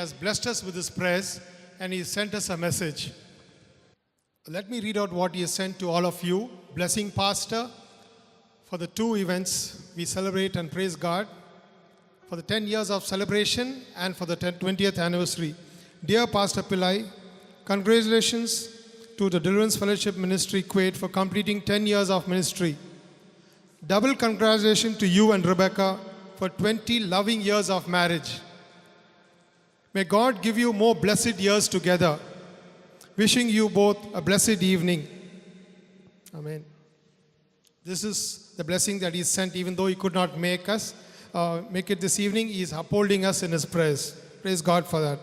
has blessed us with his prayers and he sent us a message. Let me read out what he has sent to all of you. Blessing Pastor for the two events we celebrate and praise God for the 10 years of celebration and for the 20th anniversary. Dear Pastor Pillai, congratulations to the Deliverance Fellowship Ministry Kuwait for completing 10 years of ministry. Double congratulations to you and Rebecca for 20 loving years of marriage. May God give you more blessed years together. Wishing you both a blessed evening. Amen. This is the blessing that he sent, even though he could not make it this evening. He is upholding us in his prayers. Praise God for that.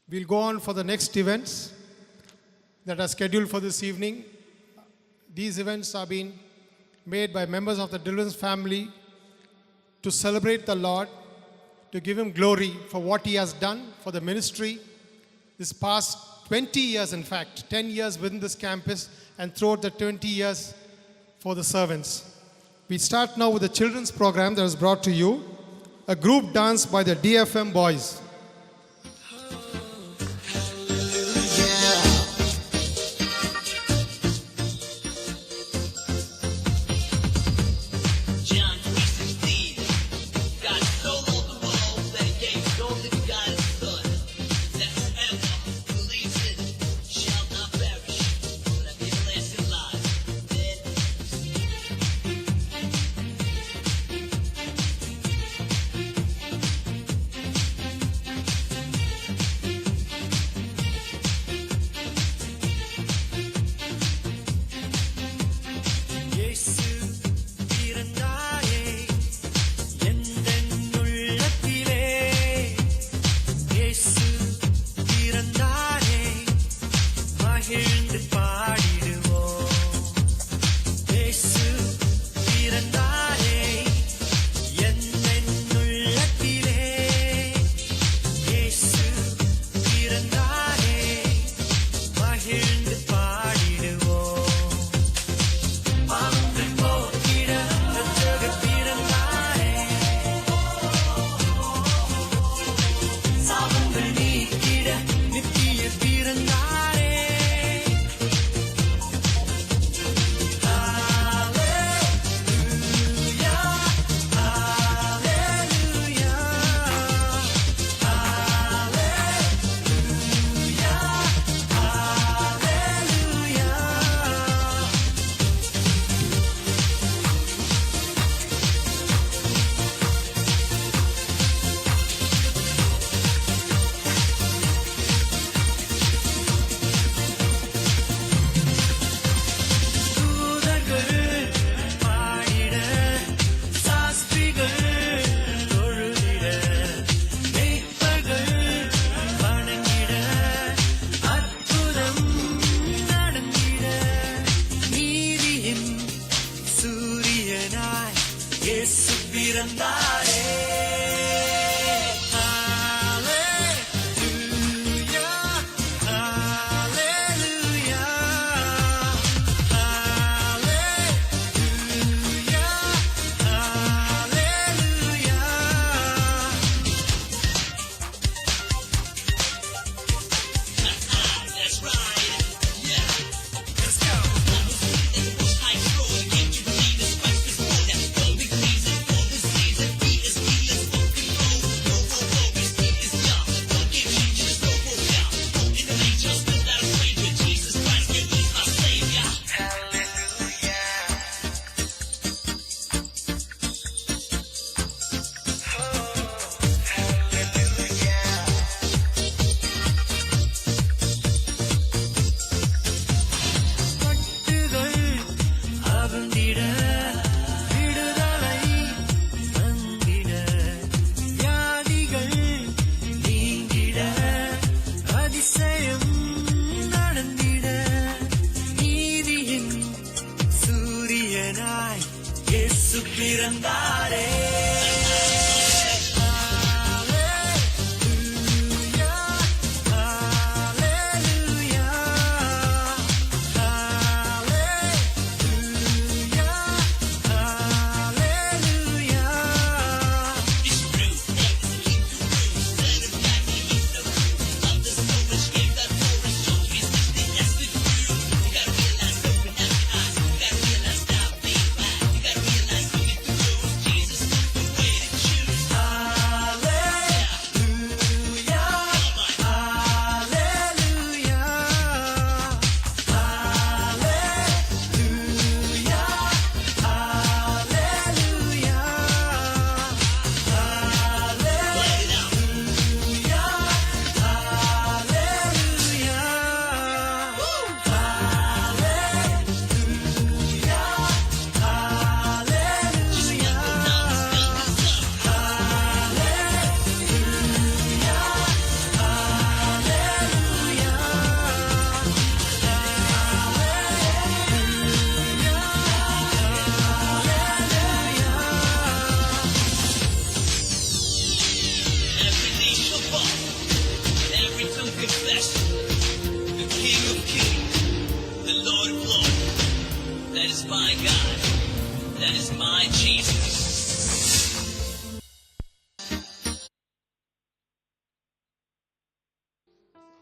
We'll go on for the next events that are scheduled for this evening. These events are being made by members of the Deliverance family to celebrate the Lord, to give him glory for what he has done for the ministry this past 20 years, in fact, 10 years within this campus and throughout the 20 years for the servants. We start now with the children's program that is brought to you, a group dance by the DFM boys.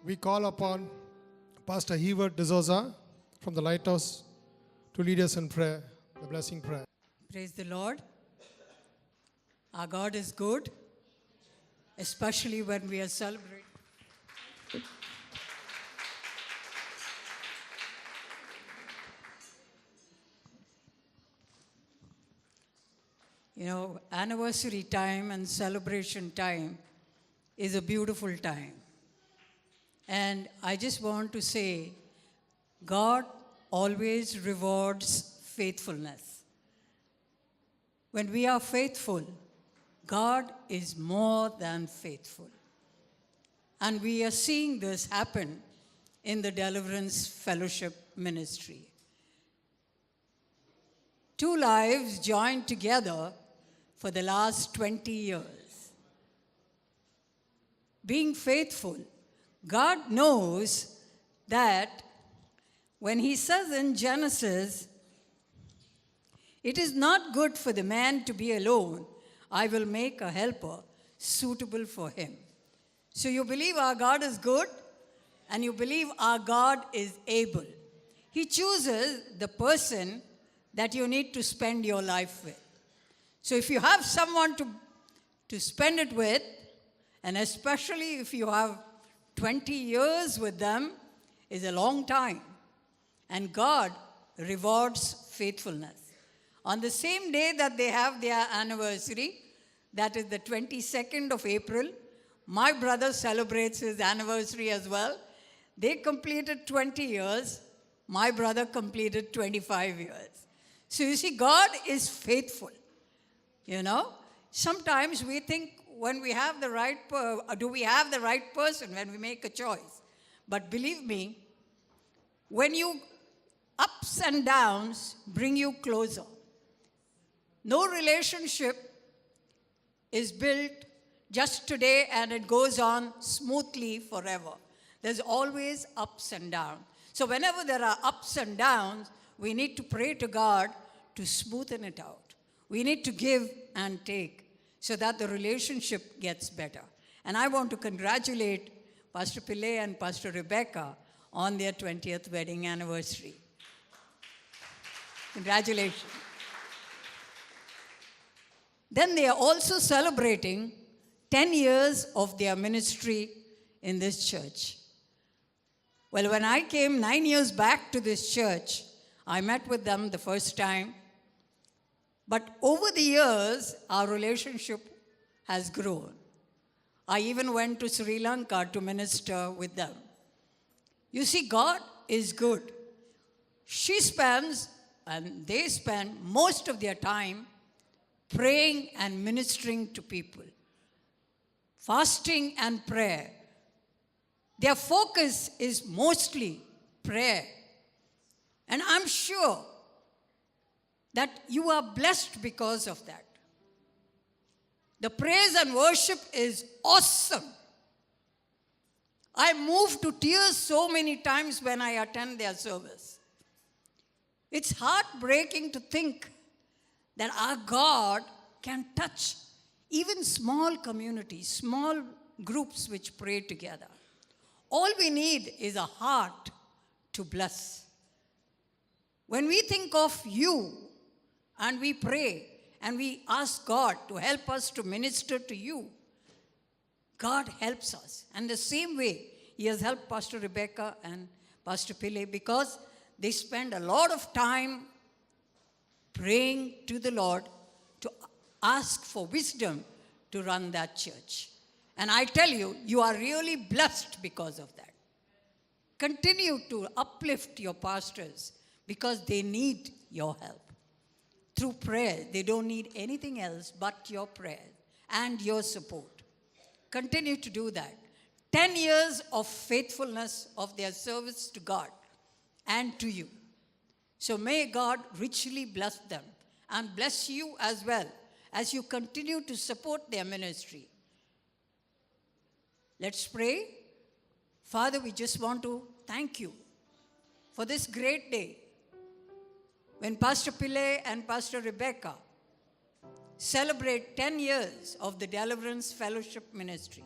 we call upon Pastor Heward D'Souza from the Lighthouse to lead us in prayer, the blessing prayer. Praise the Lord. Our God is good, especially when we are celebrating. You know, anniversary time and celebration time is a beautiful time. And I just want to say, God always rewards faithfulness. When we are faithful, God is more than faithful. And we are seeing this happen in the Deliverance Fellowship Ministry. Two lives joined together for the last 20 years. Being faithful, God knows that when He says in Genesis, it is not good for the man to be alone, I will make a helper suitable for him. So you believe our God is good, and you believe our God is able. He chooses the person that you need to spend your life with. So if you have someone to spend it with, and especially if you have 20 years with them, is a long time. And God rewards faithfulness. On the same day that they have their anniversary, that is the 22nd of April, my brother celebrates his anniversary as well. They completed 20 years. My brother completed 25 years. So you see, God is faithful. You know, sometimes we think when we have the right, do we have the right person when we make a choice? But believe me, when you ups and downs bring you closer. No relationship is built just today and it goes on smoothly forever. There's always ups and downs. So whenever there are ups and downs, we need to pray to God to smoothen it out. We need to give and take so that the relationship gets better. And I want to congratulate Pastor Pillai and Pastor Rebecca on their 20th wedding anniversary. Congratulations. Then they are also celebrating 10 years of their ministry in this church. Well, when I came 9 years back to this church, I met with them the first time. But over the years, our relationship has grown. I even went to Sri Lanka to minister with them. You see, God is good. She spends, and they spend most of their time praying and ministering to people. Fasting and prayer. Their focus is mostly prayer. And I'm sure that you are blessed because of that. The praise and worship is awesome. I move to tears so many times when I attend their service. It's heartbreaking to think that our God can touch even small communities, small groups which pray together. All we need is a heart to bless. When we think of you and we pray and we ask God to help us to minister to you, God helps us. And the same way, He has helped Pastor Rebecca and Pastor Pillai because they spend a lot of time praying to the Lord to ask for wisdom to run that church. And I tell you, you are really blessed because of that. Continue to uplift your pastors because they need your help. Through prayer, they don't need anything else but your prayer and your support. Continue to do that. 10 years of faithfulness of their service to God and to you. So may God richly bless them and bless you as well as you continue to support their ministry. Let's pray. Father, we just want to thank you for this great day when Pastor Pillai and Pastor Rebecca celebrate 10 years of the Deliverance Fellowship Ministry.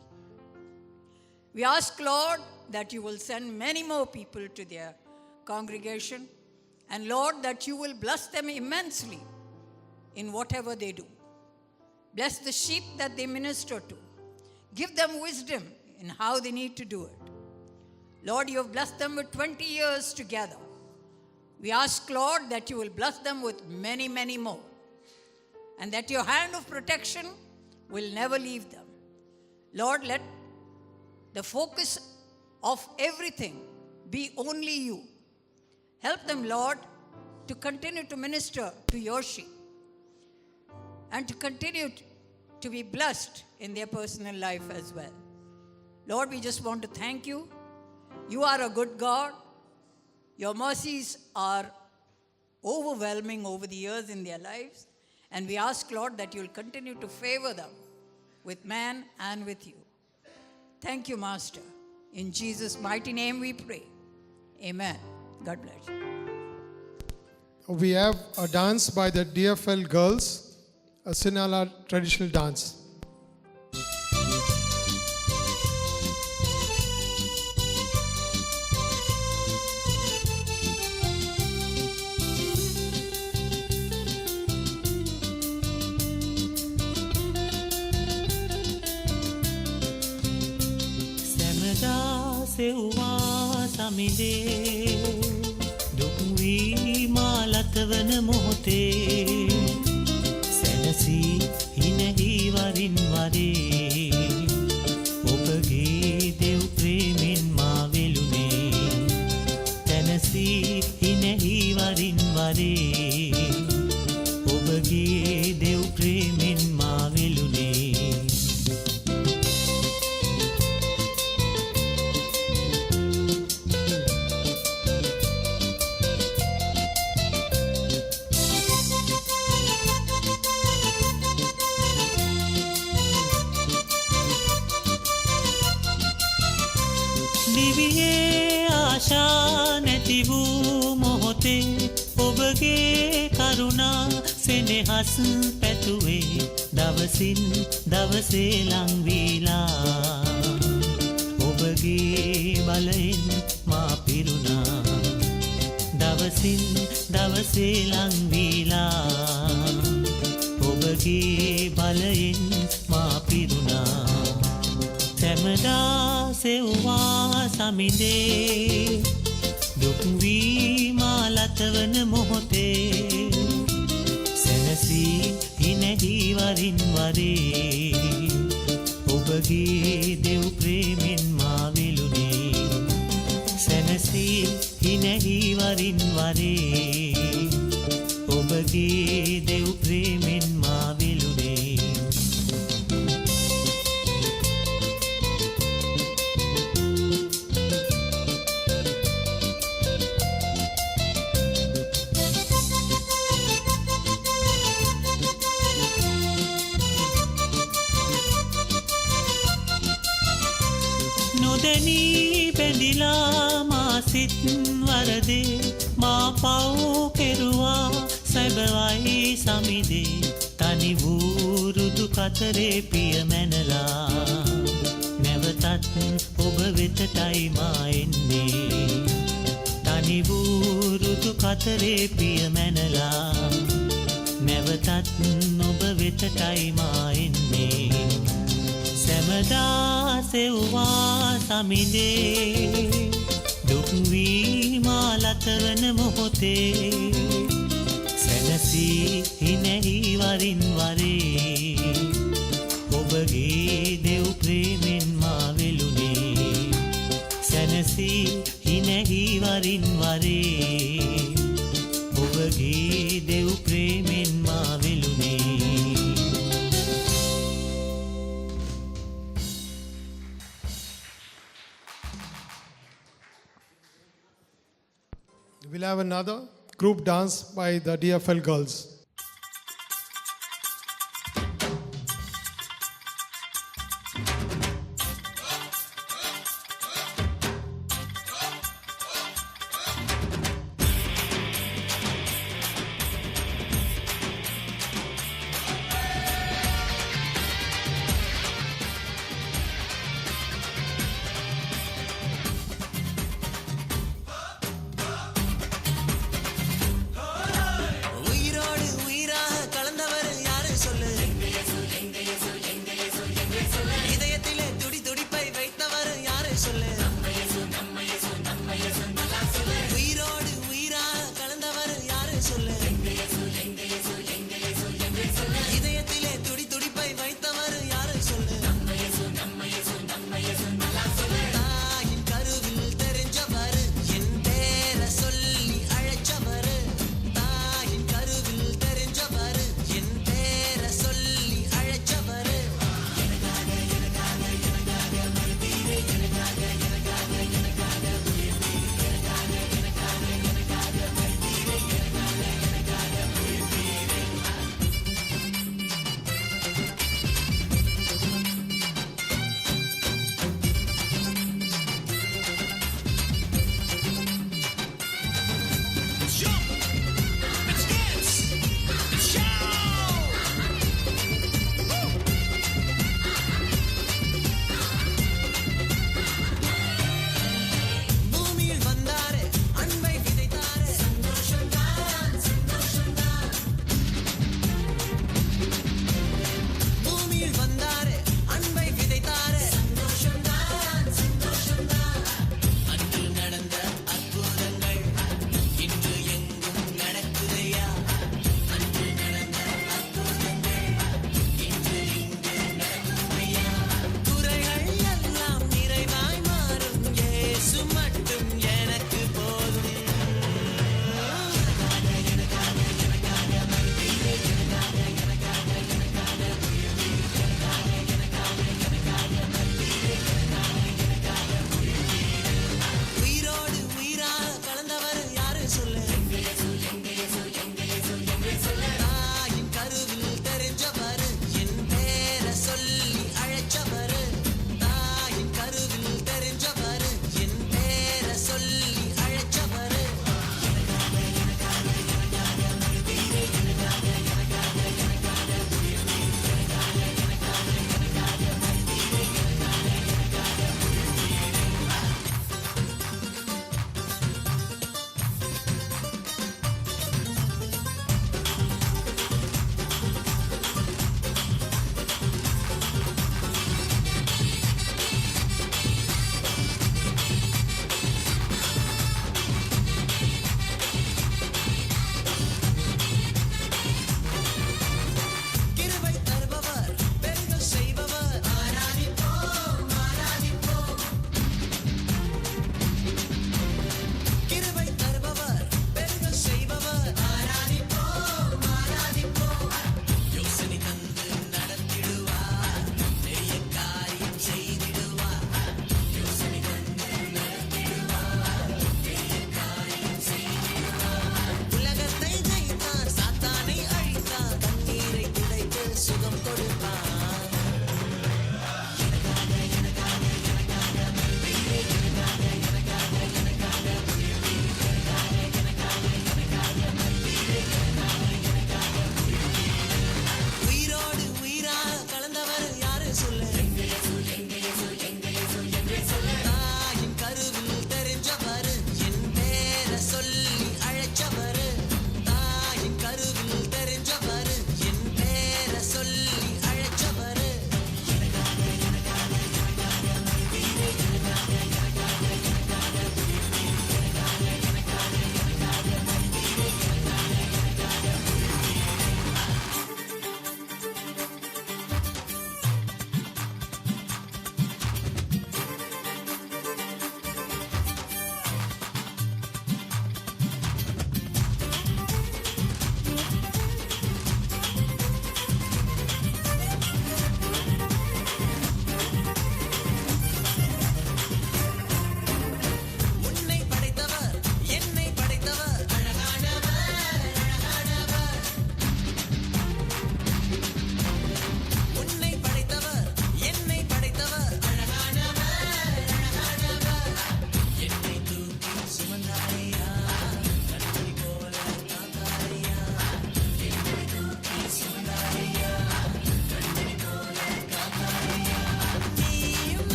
We ask, Lord, that you will send many more people to their congregation. And Lord, that you will bless them immensely in whatever they do. Bless the sheep that they minister to. Give them wisdom in how they need to do it. Lord, you have blessed them with 20 years together. We ask, Lord, that you will bless them with many, many more. And that your hand of protection will never leave them. Lord, let the focus of everything be only you. Help them, Lord, to continue to minister to your sheep and to continue to be blessed in their personal life as well. Lord, we just want to thank you. You are a good God. Your mercies are overwhelming over the years in their lives. And we ask, Lord, that you'll continue to favor them with man and with you. Thank you, Master. In Jesus' mighty name we pray. Amen. God bless you. We have a dance by the DFL girls, a Sinhala traditional dance. සෙව්වා සමිදේ දුක් වී මාලතවන මොහොතේ සැනසී හිනහි වරින් වරේ ඔබගේ දෙව් ප්‍රේමෙන් මා වෙලුනේ තැනසී හිනහි වරින් වරේ ඔබගේ දෙව් ප්‍රේමෙන් මා වෙලුනේ දිවියේ ආශා නැති වූ මොහොතේ ඔබගේ කරුණා සෙනෙහස් පැතුවේ දවසින් දවසේ ලං වීලා ඔබගේ බලයෙන් මා පිරුණා දවසින් දවසේ ලං වීලා ඔබගේ බලයෙන් මා පිරුණා සැමදා සෙව්වා සමිදේ දුක් වී මාලතවන මොහොතේ සැනසී හිනහි වරින් වරේ ඔබගේ දෙව් ප්‍රේමෙන් මා වෙලුනේ සැනසී හිනහි වරින් වරේ ඔබගේ දෙව් ප්‍රේමෙන් මා වෙලුනේ නොදැනී බැඳිලා මා සිත් වරදේ මා පව් කෙරුවා සැබවයි සමිදේ තනි වූ රුදු කතරේ පිය මැනලා නැවතත් ඔබ වෙතටයි මා එන්නේ තනි වූ රුදු කතරේ පිය මැනලා නැවතත් ඔබ වෙතටයි මා එන්නේ සැමදා සෙව්වා සමිදේ දුක් වී මාලතවන මොහොතේ සැනසී හිනහි වරින් වරේ ඔබගේ දෙව් ප්‍රේමෙන් මා වෙලුනේ සැනසී හිනහි වරින් වරේ ඔබගේ දෙව් ප්‍රේමෙන් මා වෙලුනේ We'll have another group dance by the DFL girls. சொல்லு உயிரோடு உயிரா கலந்தவர் யாரு சொல்லு இதயத்திலே துடி துடிப்பை வைத்தவர் யாரு சொல்லு தாயின் கருவில் தெரிஞ்சவர் என் பேர சொல்லி அழைச்சவர் தாயின் கருவில் தெரிஞ்சவர் என் பேர சொல்லி அழைச்சவர் எனக்காக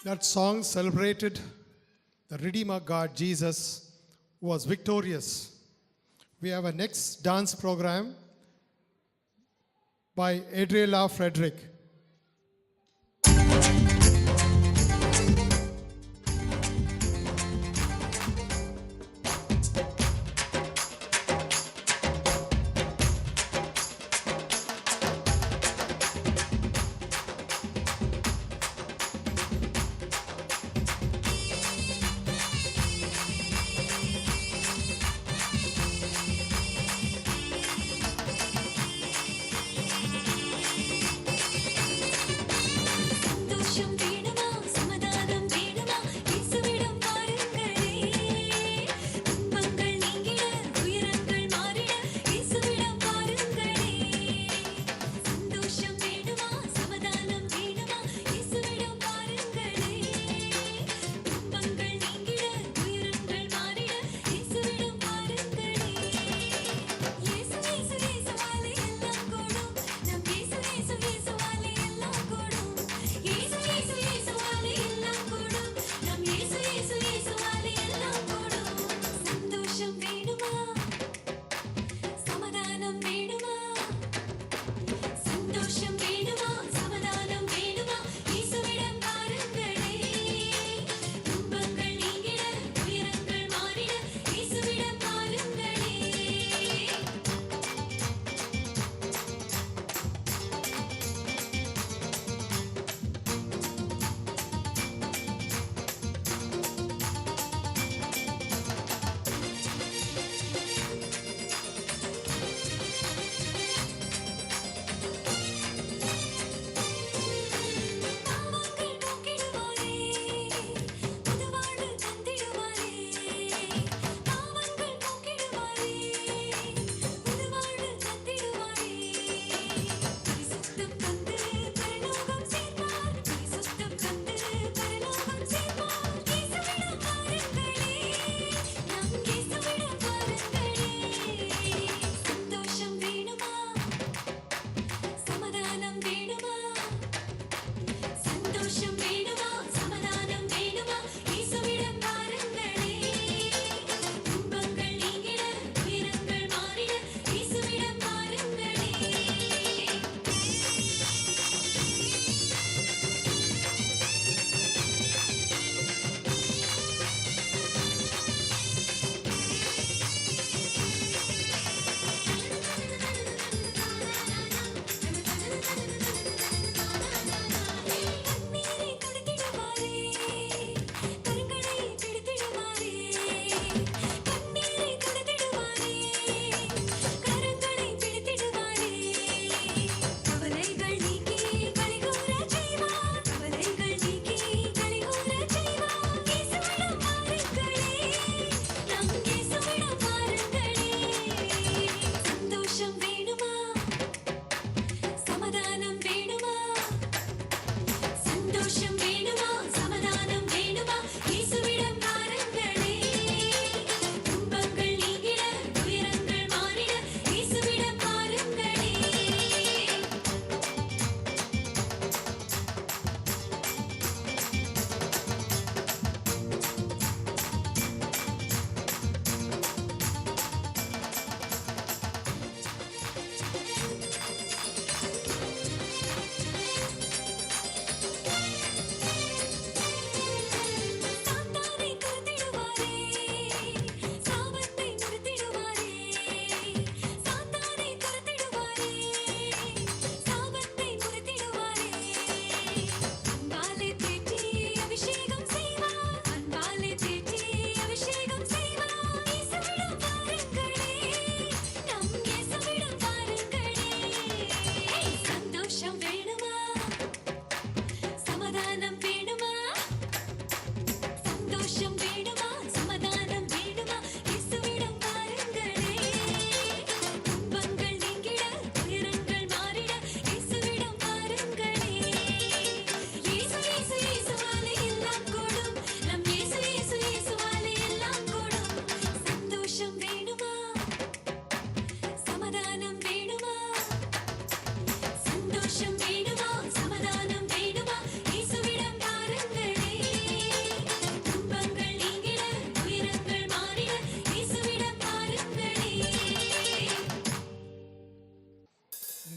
That song celebrated the Redeemer God, Jesus, who was victorious. We have a next dance program by Adriela Frederick.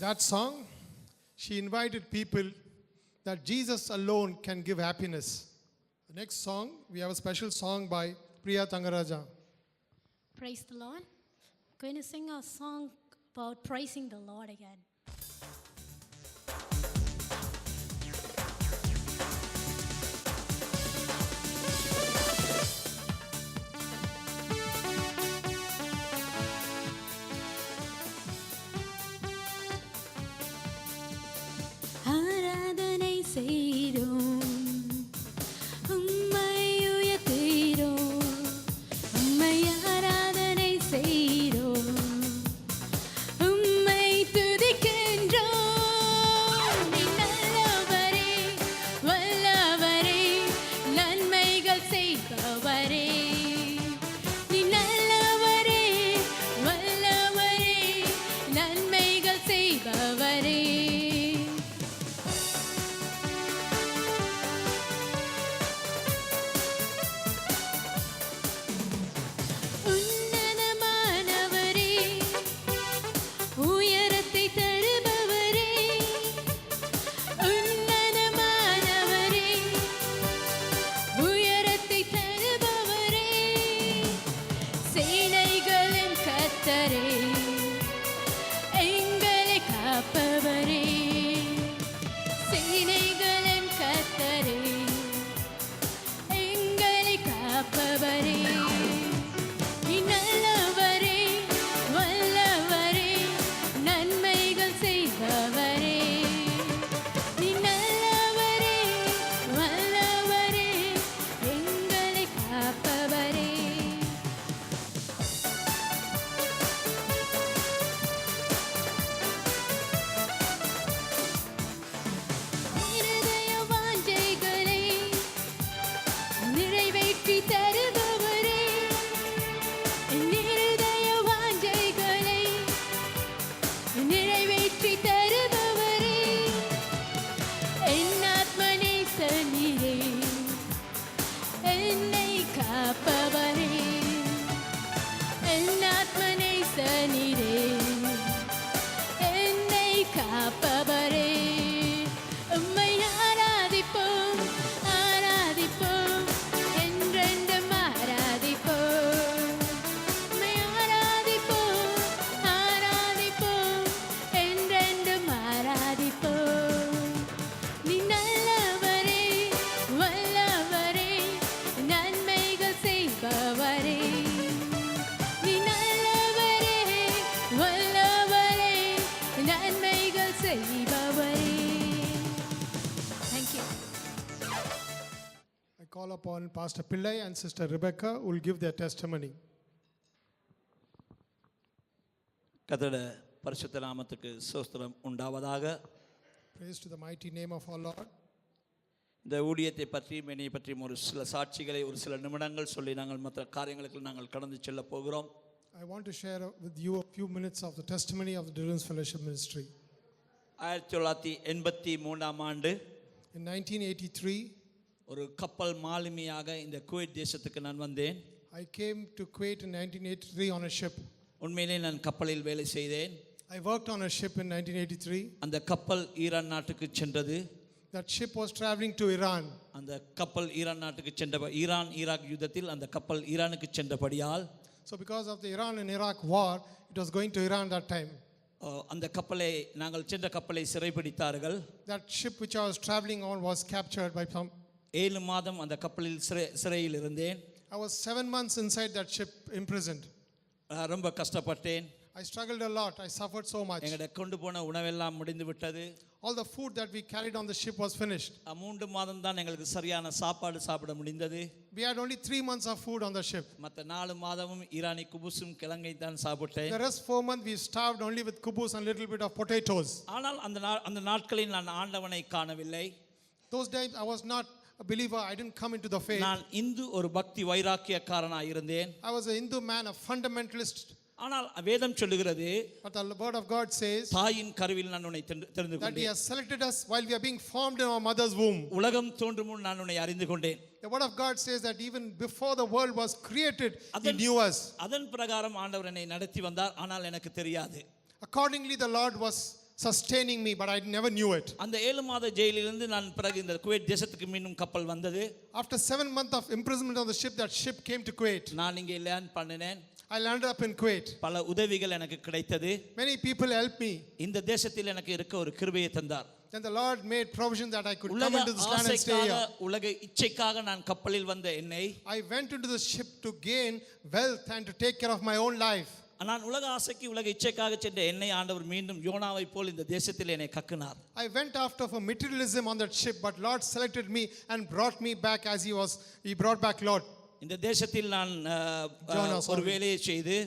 that song, she invited people that Jesus alone can give happiness. The next song, we have a special song by Priya Tangaraja. Praise the Lord. Going to sing a song about praising the Lord again. ஆராதனை செய்தோம், உம்மை உயர்த்தினோம், உம்மை ஆராதனை செய்தோம், உம்மை துதிக்கின்றோம். நீ நல்லவரே, வல்லவரே, நன்மைகள் செய்பவரே. நீ நல்லவரே, வல்லவரே, நன்மைகள் செய்பவரே. உன்னதமானவரே, உயரத்தை தருபவரே, உன்னதமானவரே, உயரத்தை தருபவரே, சேனைகளின் கர்த்தரே, எங்களை காப்பவரே, சேனைகளின் கர்த்தரே, எங்களை காப்பவரே. நீ நல்லவரே, வல்லவரே, நன்மைகள் செய்பவரே. நீ நல்லவரே, வல்லவரே, எங்களை காப்பவரே. இருதய வாஞ்சைகளை நிறைவேற்றி தருபவரே, இருதய வாஞ்சைகளை நிறைவேற்றி தருபவரே, என் ஆத்ம நேசனீரே, என்னை காப்பவரே, என் ஆத்ம நேசனீரே, என்னை காப்பவரே. உம்மை ஆராதிப்போம், ஆராதிப்போம், என்றென்றும் ஆராதிப்போம். உம்மை ஆராதிப்போம், ஆராதிப்போம், என்றென்றும் ஆராதிப்போம். நீ நல்லவரே, வல்லவரே, நன்மைகள் செய்பவரே. நீ நல்லவரே, வல்லவரே, நன்மைகள் செய்பவரே. Thank you. I call upon Pastor Pillai and Sister Rebecca who will give their testimony. கர்த்தருடைய பரிசுத்த நாமத்துக்கு ஸ்தோத்திரம் உண்டாவதாக. Praise to the mighty name of our Lord. இந்த ஊழியத்தை பற்றியும் என்னை பற்றியும் ஒரு சில சாட்சிகளை ஒரு சில நிமிடங்கள் சொல்லி நாங்கள் மற்ற காரியங்களுக்கு நாங்கள் கடந்து செல்ல போகிறோம். I want to share with you a few minutes of the testimony of the Deliverance Fellowship Ministry. 1983 ஆண்டு In 1983, ஒரு கப்பல் மாலுமியாக இந்த குவைத் தேசத்துக்கு நான் வந்தேன். I came to Kuwait in 1983 on a ship. உண்மையிலே நான் கப்பலில் வேலை செய்தேன். I worked on a ship in 1983. அந்த கப்பல் ஈரான் நாட்டுக்கு சென்றது. That ship was traveling to Iran. அந்த கப்பல் ஈரான் நாட்டுக்கு சென்ற ஈரான் ஈராக் யுத்தத்தில் அந்த கப்பல் ஈரானுக்கு சென்றபடியால் So because of the Iran and Iraq war, it was going to Iran that time. அந்த கப்பலை நாங்கள் சென்ற கப்பலை சிறைபிடித்தார்கள். That ship which I was traveling on was captured by some. 7 மாதம் அந்த கப்பலில் சிறையில் இருந்தேன். I was 7 months inside that ship imprisoned. ரொம்ப கஷ்டப்பட்டேன். I struggled a lot. I suffered so much. எங்களை கொண்டு போன உணவெல்லாம் முடிந்து விட்டது. All the food that we carried on the ship was finished. 3 மாதம் தான் எங்களுக்கு சரியான சாப்பாடு சாப்பிட முடிந்தது. We had only 3 months of food on the ship. மற்ற 4 மாதமும் ஈரானி குபுசும் கிழங்கை தான் சாப்பிட்டேன். The rest 4 months we starved only with kubus and little bit of potatoes. ஆனால் அந்த நாட்களில் நான் ஆண்டவனை காணவில்லை. Those days I was not a believer. I didn't come into the faith. நான் இந்து ஒரு பக்தி வைராக்கியக்காரனாக இருந்தேன். I was a Hindu man, a fundamentalist. ஆனால் வேதம் சொல்லுகிறது, But the word of God says தாயின் கருவில் நான் உன்னை தெரிந்து that He கொண்டேன். has selected us while we are being formed in our mother's womb. உலகம் தோன்றும் முன் நான் உன்னை அறிந்து கொண்டேன். The word of God says that even before the world was created, He knew us. அதன் பிரகாரம் ஆண்டவர் என்னை நடத்தி வந்தார். ஆனால் எனக்கு தெரியாது. Accordingly, the Lord was sustaining me, but I never knew it. அந்த 7 மாத ஜெயிலிலிருந்து நான் பிறகு இந்த குவைத் தேசத்துக்கு மீண்டும் கப்பல் வந்தது. After 7 months of imprisonment on the ship, that ship came to Kuwait. நான் இங்கே லேண்ட் பண்ணினேன். I landed up in Kuwait. பல உதவிகள் எனக்கு கிடைத்தது. Many people helped me. இந்த தேசத்தில் எனக்கு இருக்க ஒரு கிருபையை தந்தார். Then the Lord made provision that I could come உலக into this land and stay ஆசைக்காக here. உலக இச்சைக்காக நான் கப்பலில் வந்த என்னை I went into the ship to gain wealth and to take care of my own life. நான் உலக ஆசைக்கு உலக இச்சைக்காக சென்ற என்னை ஆண்டவர் மீண்டும் யோனாவை போல் இந்த தேசத்தில் என்னை கக்கினார். I went after for materialism on that ship, but Lord selected me and brought me back as He brought back Lot. இந்த தேசத்தில் நான் Jonah, ஒரு sorry. வேலையை செய்து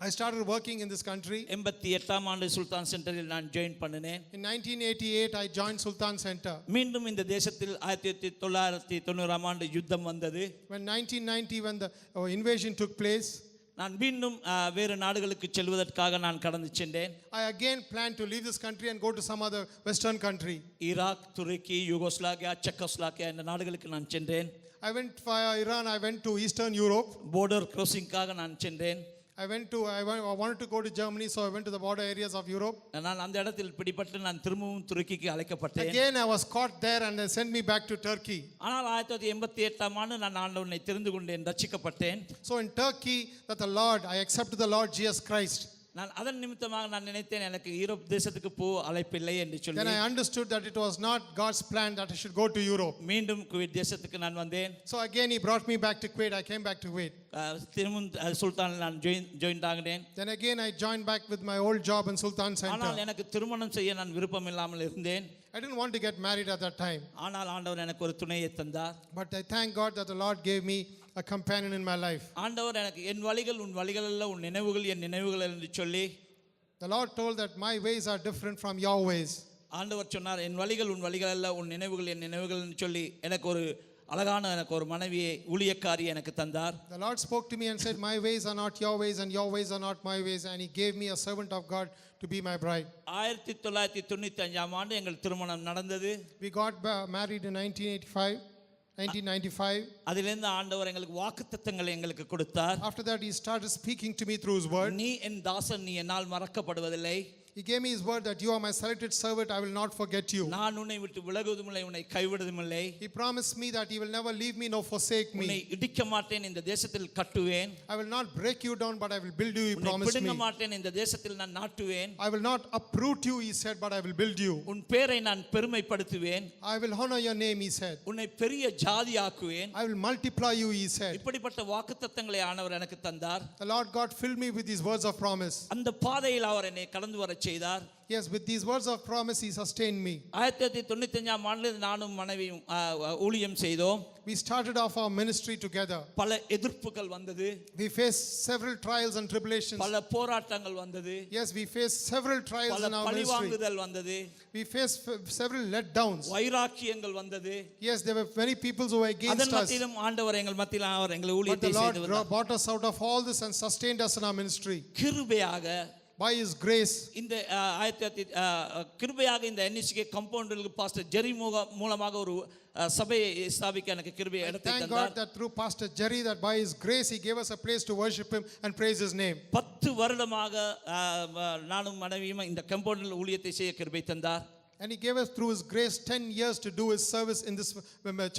I started working in this country. 88ஆம் ஆண்டு சுல்தான் சென்டரில் நான் ஜாயின் பண்ணினேன். In 1988, I joined Sultan Center. மீண்டும் இந்த தேசத்தில் 1990ஆம் ஆண்டு யுத்தம் வந்தது. When 1990, when the invasion took place, நான் மீண்டும் வேறு நாடுகளுக்கு செல்வதற்காக நான் கடந்து சென்றேன். I again planned to leave this country and go to some other Western country. Iraq, துருக்கி, யூகோஸ்லாவியா, செக்கோஸ்லாவியா இந்த நாடுகளுக்கு நான் சென்றேன். I went via Iran, I went to Eastern Europe. border crossingக்காக நான் சென்றேன். I wanted to go to Germany, so I went to the border areas of Europe. நான் அந்த இடத்தில் பிடிபட்டு நான் திரும்பவும் துருக்கிக்கு அழைக்கப்பட்டேன். Again, I was caught there and they sent me back to Turkey. ஆனால் 1988ஆம் ஆண்டு நான் ஆண்டவரை தெரிந்து கொண்டேன், ரட்சிக்கப்பட்டேன். So in Turkey, I accepted the Lord Jesus Christ. நான் அதன் நிமித்தமாக நான் நினைத்தேன் எனக்கு யூரோப் தேசத்துக்கு போ அழைப்பில்லை என்று Then சொல்லி I understood that it was not God's plan that I should go to Europe. மீண்டும் குவைத் தேசத்துக்கு நான் வந்தேன். So again, He brought me back to Kuwait. I came back to Kuwait. திரும்பவும் சுல்தானில் நான் join ஆகினேன். Then again, I joined back with my old job in Sultan ஆனால் Center. எனக்கு திருமணம் செய்ய நான் விருப்பம் இல்லாமல் இருந்தேன். I didn't want to get married at that time. ஆனால் ஆண்டவர் எனக்கு ஒரு துணையை தந்தார். But I thank God that the Lord gave me a companion in my life. ஆண்டவர் எனக்கு என் வழிகள் உன் வழிகள் அல்ல, உன் நினைவுகள் என் நினைவுகள் என்று சொல்லி The Lord told that my ways are different from your ways. ஆண்டவர் சொன்னார் என் வழிகள் உன் வழிகள் அல்ல, உன் நினைவுகள் என் நினைவுகள் என்று சொல்லி எனக்கு ஒரு அழகான எனக்கு ஒரு மனைவியை ஊழியக்காரி எனக்கு தந்தார். The Lord spoke to me and said, my ways are not your ways and your ways are not my ways, and He gave me a servant of God to be my bride. 1995ஆம் ஆண்டு எங்கள் திருமணம் நடந்தது. We got married in 1995. அதிலிருந்து ஆண்டவர் எங்களுக்கு வாக்குத்தத்தங்களை எங்களுக்கு கொடுத்தார். After that, He started speaking to me through His word. நீ என் தாசன், நீ என்னால் மறக்கப்படுவதில்லை. He gave me His word that you are my selected servant, I will not forget you. நான் உன்னை விட்டு விலகுவதுமில்லை, உன்னை கைவிடுவதுமில்லை. He promised me that He will never leave me nor forsake உன்னை me. இடிக்க மாட்டேன், இந்த தேசத்தில் கட்டுவேன். I will not break you down, but I will build you, He உன்னை promised பிடுங்க me. மாட்டேன், இந்த தேசத்தில் நான் நாட்டுவேன். I will not uproot you, He said, but I will build you. உன் பேரை நான் பெருமைப்படுத்துவேன். I will honor your name, He said. உன்னை பெரிய ஜாதியாக்குவேன். I will multiply you, He said. இப்படிப்பட்ட வாக்குத்தத்தங்களை ஆண்டவர் எனக்கு தந்தார். The Lord God filled me with these words of promise. அந்த பாதையில் அவர் என்னை கடந்து வரச் செய்தார். Yes, with these words of promise, He sustained me. 1995ஆம் ஆண்டில் நானும் மனைவியும் ஊழியம் செய்தோம். We started off our ministry together. பல எதிர்ப்புகள் வந்தது. We faced several trials and tribulations. பல போராட்டங்கள் வந்தது. Yes, we faced several trials பல in our ministry. பழிவாங்குதல் வந்தது. We faced several letdowns. வைராக்கியங்கள் வந்தது. Yes, there were many people who were against அதன் us. மத்தியிலும் ஆண்டவர் எங்கள் மத்தியில் அவர் எங்களை But the ஊழியத்தை Lord செய்து வந்தார். brought us out of all this and sustained us in our ministry. கிருபையாக By His grace, இந்த கிருபையாக இந்த NSK கம்பவுண்டுக்கு பாஸ்டர் ஜெரி மூலமாக ஒரு சபையை ஸ்தாபிக்க எனக்கு கிருபையை எடுத்து thank தந்தார். God that through Pastor Jerry, that by His grace He gave us a place to worship Him and praise His name. 10 வருடமாக நானும் மனைவியும் இந்த கம்பவுண்டில் ஊழியத்தை செய்ய கிருபை தந்தார். And He gave us through His grace 10 years to do His service in this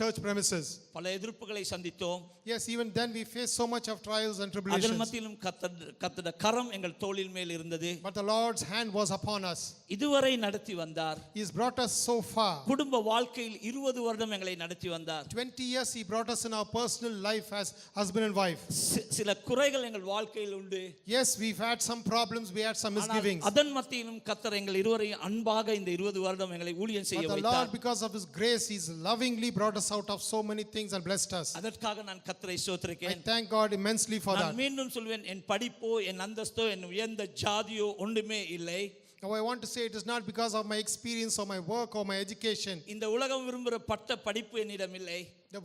church premises. பல எதிர்ப்புகளை சந்தித்தோம். Yes, even then we faced so much of trials and அதன் tribulations. மத்தியிலும் கர்த்தருடைய கரம் எங்கள் தோளின் மேல் இருந்தது. But the Lord's hand was upon us. இதுவரை நடத்தி வந்தார். He has brought us so far. குடும்ப வாழ்க்கையில் 20 வருடம் எங்களை நடத்தி வந்தார். 20 years He brought us in our personal life as husband and wife. சில குறைகள் எங்கள் வாழ்க்கையில் உண்டு. Yes, we've had some problems, we had some misgivings. அதன் மத்தியிலும் கர்த்தர் எங்கள் இருவரையும் அன்பாக இந்த 20 வருடம் எங்களை ஊழியம் செய்ய But the வைத்தார். Lord, because of His grace, He's lovingly brought us out of so many things and blessed us. அதற்காக நான் கர்த்தரை I ஸ்தோத்திரிக்கிறேன். thank God immensely for நான் that. மீண்டும் சொல்வேன், என் படிப்போ என் அந்தஸ்தோ என் உயர்ந்த ஜாதியோ ஒன்றுமே இல்லை. Now I want to say it is not because of my experience or my work or my education. இந்த உலகம் விரும்புகிற பட்ட படிப்பு என்னிடம் இல்லை. The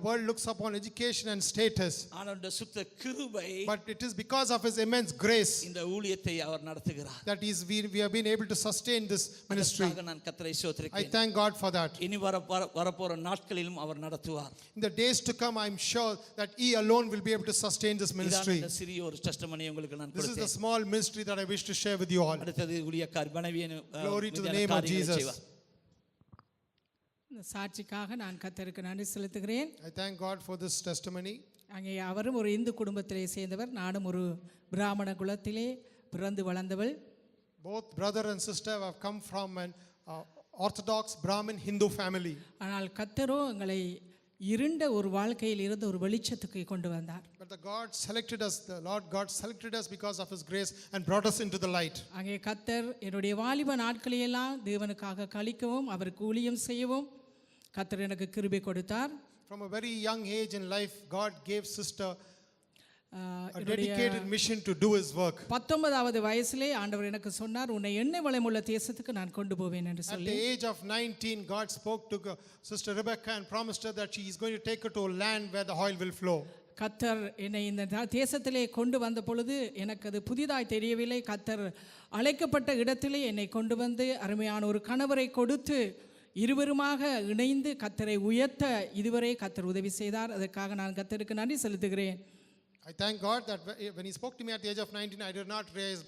world looks upon education and status, ஆனால் இந்த சுத்த கிருபை but it is because of His immense grace இந்த ஊழியத்தை அவர் நடத்துகிறார். that we have been able to sustain this ministry. அதற்காக நான் கர்த்தரை I ஸ்தோத்திரிக்கிறேன். thank God for that. இனி வரப்போற நாட்களிலும் அவர் நடத்துவார். In the days to come, I'm sure that He alone will be able to sustain this இதான் ministry. இந்த சிறிய ஒரு டெஸ்டமனி உங்களுக்கு நான் This is the கொடுத்தேன். small ministry that I wish to share with you all. அடுத்தது ஊழியக்காரி பணவியன் Glory to the name of Jesus. இந்த சாட்சிக்காக நான் கர்த்தருக்கு நன்றி செலுத்துகிறேன். I thank God for this testimony. அங்கே அவரும் ஒரு இந்து குடும்பத்திலே சேர்ந்தவர், நானும் ஒரு பிராமண குலத்திலே பிறந்து வளர்ந்தவள். Both brother and sister have come from an Orthodox Brahmin Hindu family. ஆனால் கர்த்தரோ எங்களை இருண்ட ஒரு வாழ்க்கையில் இருந்து ஒரு வெளிச்சத்துக்கு கொண்டு வந்தார். But the Lord God selected us because of His grace and brought us into the light. அங்கே கர்த்தர் என்னுடைய வாலிப நாட்களையெல்லாம் தேவனுக்காக கழிக்கவும் அவருக்கு ஊழியம் செய்யவும் கர்த்தர் எனக்கு கிருபை கொடுத்தார். From a very young age in life, God gave sister a என்னுடைய dedicated mission to do His work. 19வது வயசிலே ஆண்டவர் எனக்கு சொன்னார், உன்னை எண்ணெய் வளமுள்ள தேசத்துக்கு நான் கொண்டு போவேன் என்று At சொல்லி. the age of 19, God spoke to Sister Rebecca and promised her that He is going to take her to a land where the oil will flow. கர்த்தர் என்னை இந்த தேசத்திலே கொண்டு வந்த பொழுது எனக்கு அது புதிதாய் தெரியவில்லை. கர்த்தர் அழைக்கப்பட்ட இடத்திலே என்னை கொண்டு வந்து அருமையான ஒரு கணவரை கொடுத்து இருவருமாக இணைந்து கர்த்தரை உயர்த்த இதுவரை கர்த்தர் உதவி செய்தார். அதற்காக நான் கர்த்தருக்கு நன்றி செலுத்துகிறேன். I thank God that when He spoke to me at the age of 19, I did not